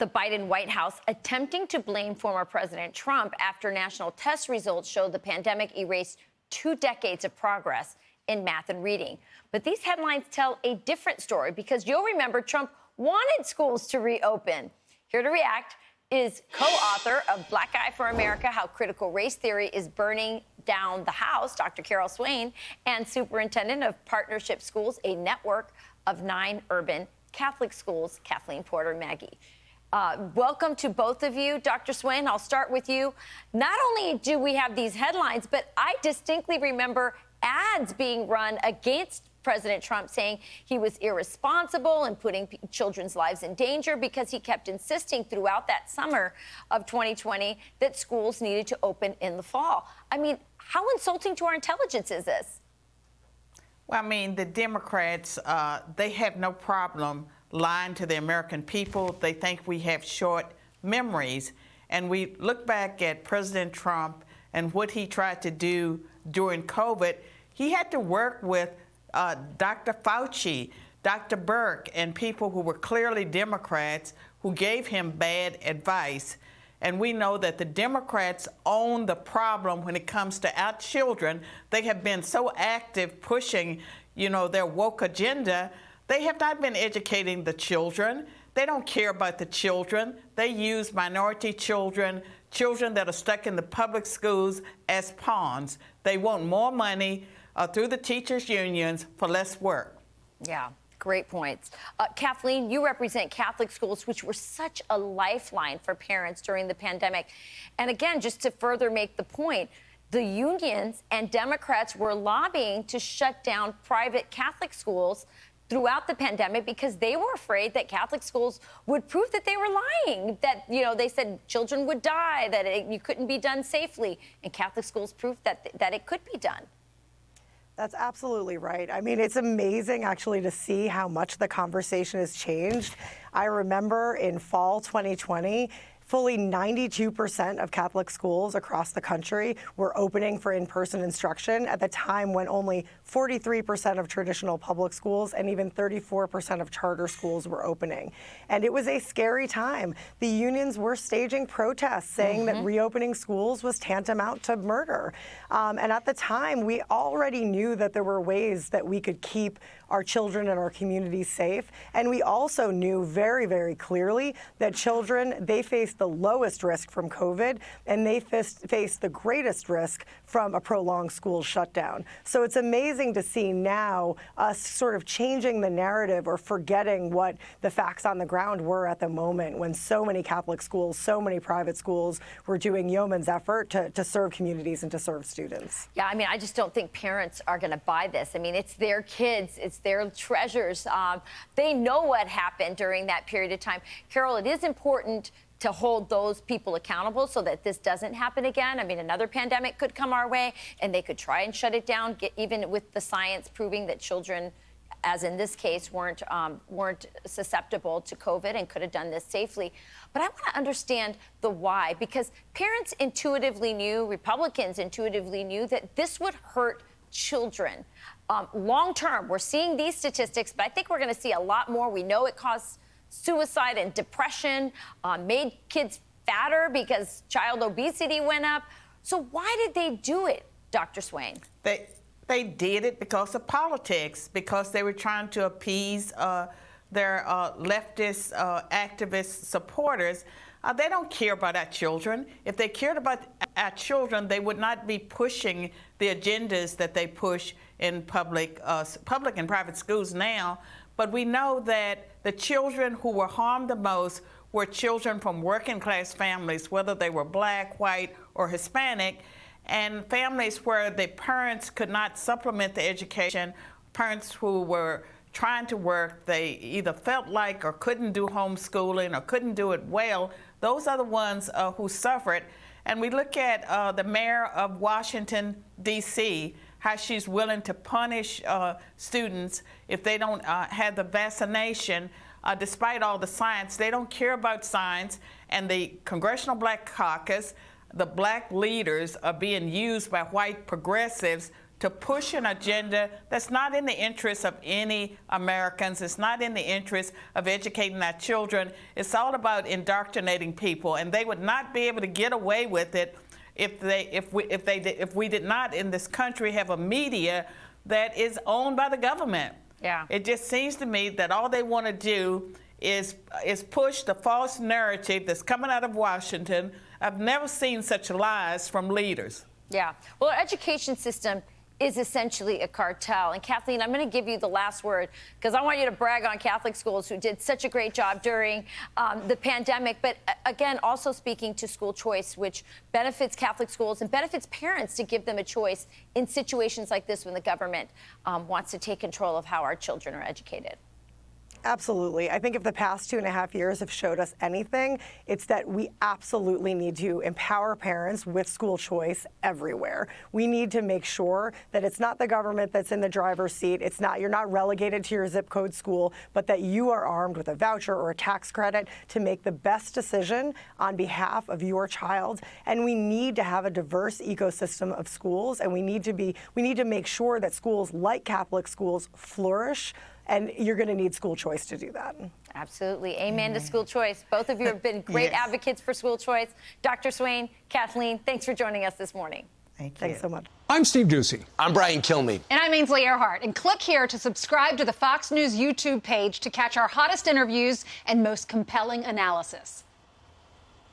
The Biden White House attempting to blame former President Trump after national test results showed the pandemic erased 2 decades of progress in math and reading. But these headlines tell a different story because you'll remember Trump wanted schools to reopen. Here to react is co-author of Black Eye for America, How Critical Race Theory is Burning Down the House, Dr. Swain, and Superintendent of Partnership Schools, a network of 9 urban Catholic schools, Kathleen Porter-Magee. Welcome to both of you. Dr. Swain, I'll start with you. Not only do we have these headlines, but I distinctly remember ads being run against President Trump saying he was irresponsible and putting children's lives in danger because he kept insisting throughout that summer of 2020 that schools needed to open in the fall. I mean, how insulting to our intelligence is this? Well, I mean, the Democrats, they have no problem lying to the American people. They think we have short memories. And we look back at President Trump and what he tried to do during COVID. He had to work with Dr. Fauci, Dr. Burke, and people who were clearly Democrats who gave him bad advice. And we know that the Democrats own the problem when it comes to our children. They have been so active pushing, their woke agenda. They have not been educating the children. They don't care about the children. They use minority children, children that are stuck in the public schools as pawns. They want more money through the teachers' unions for less work. Yeah, great points. Kathleen, you represent Catholic schools, which were such a lifeline for parents during the pandemic. And again, just to further make the point, the unions and Democrats were lobbying to shut down private Catholic schools throughout the pandemic because they were afraid that Catholic schools would prove that they were lying, that, they said children would die, that it couldn't be done safely. And Catholic schools proved that it could be done. That's absolutely right. I mean, it's amazing actually to see how much the conversation has changed. I remember in fall 2020, fully 92% of Catholic schools across the country were opening for in-person instruction at the time when only 43% of traditional public schools and even 34% of charter schools were opening. And it was a scary time. The unions were staging protests saying that reopening schools was tantamount to murder. And at the time, we already knew that there were ways that we could keep our children and our communities safe. And we also knew very, very clearly that children, they faced the lowest risk from COVID, and they faced the greatest risk from a prolonged school shutdown. So it's amazing to see now us sort of changing the narrative or forgetting what the facts on the ground were at the moment when so many Catholic schools, so many private schools were doing yeoman's effort to serve communities and to serve students. Yeah, I mean, I just don't think parents are going to buy this. I mean, it's their kids, it's their treasures. They know what happened during that period of time. Carol, it is important to hold those people accountable so that this doesn't happen again. I mean, another pandemic could come our way and they could try and shut it down, even with the science proving that children, as in this case, weren't susceptible to COVID and could have done this safely. But I want to understand the why, because parents intuitively knew, Republicans intuitively knew that this would hurt children. Long term, we're seeing these statistics, but I think we're going to see a lot more. We know it caused suicide and depression, made kids fatter because child obesity went up. So why did they do it, Dr. Swain? They did it because of politics, because they were trying to appease their leftist activist supporters. They don't care about our children. If they cared about our children, they would not be pushing the agendas that they push in public and private schools now. But we know that the children who were harmed the most were children from working class families, whether they were Black, white, or Hispanic, and families where the parents could not supplement the education, parents who were trying to work, they either felt like or couldn't do homeschooling or couldn't do it well. Those are the ones who suffered. And we look at the mayor of Washington, D.C., how she's willing to punish students if they don't have the vaccination, despite all the science. They don't care about science. And the Congressional Black Caucus, the black leaders are being used by white progressives to push an agenda that's not in the interest of any Americans. It's not in the interest of educating our children. It's all about indoctrinating people, and they would not be able to get away with it if we did not in this country have a media that is owned by the government. Yeah. It just seems to me that all they want to do is push the false narrative that's coming out of Washington. I've never seen such lies from leaders. Yeah. Well, our education system is essentially a cartel. And Kathleen, I'm going to give you the last word because I want you to brag on Catholic schools who did such a great job during the pandemic. But again, also speaking to school choice, which benefits Catholic schools and benefits parents to give them a choice in situations like this when the government wants to take control of how our children are educated. Absolutely. I think if the past 2.5 years have showed us anything, it's that we absolutely need to empower parents with school choice everywhere. We need to make sure that it's not the government that's in the driver's seat. You're not relegated to your zip code school, but that you are armed with a voucher or a tax credit to make the best decision on behalf of your child. And we need to have a diverse ecosystem of schools, and we need to make sure that schools like Catholic schools flourish. And you're going to need school choice to do that. Absolutely. Amen to school choice. Both of you have been great advocates for school choice. Dr. Swain, Kathleen, thanks for joining us this morning. Thank you. Thanks so much. I'm Steve Ducey. I'm Brian Kilmeade. And I'm Ainsley Earhart. And click here to subscribe to the Fox News YouTube page to catch our hottest interviews and most compelling analysis.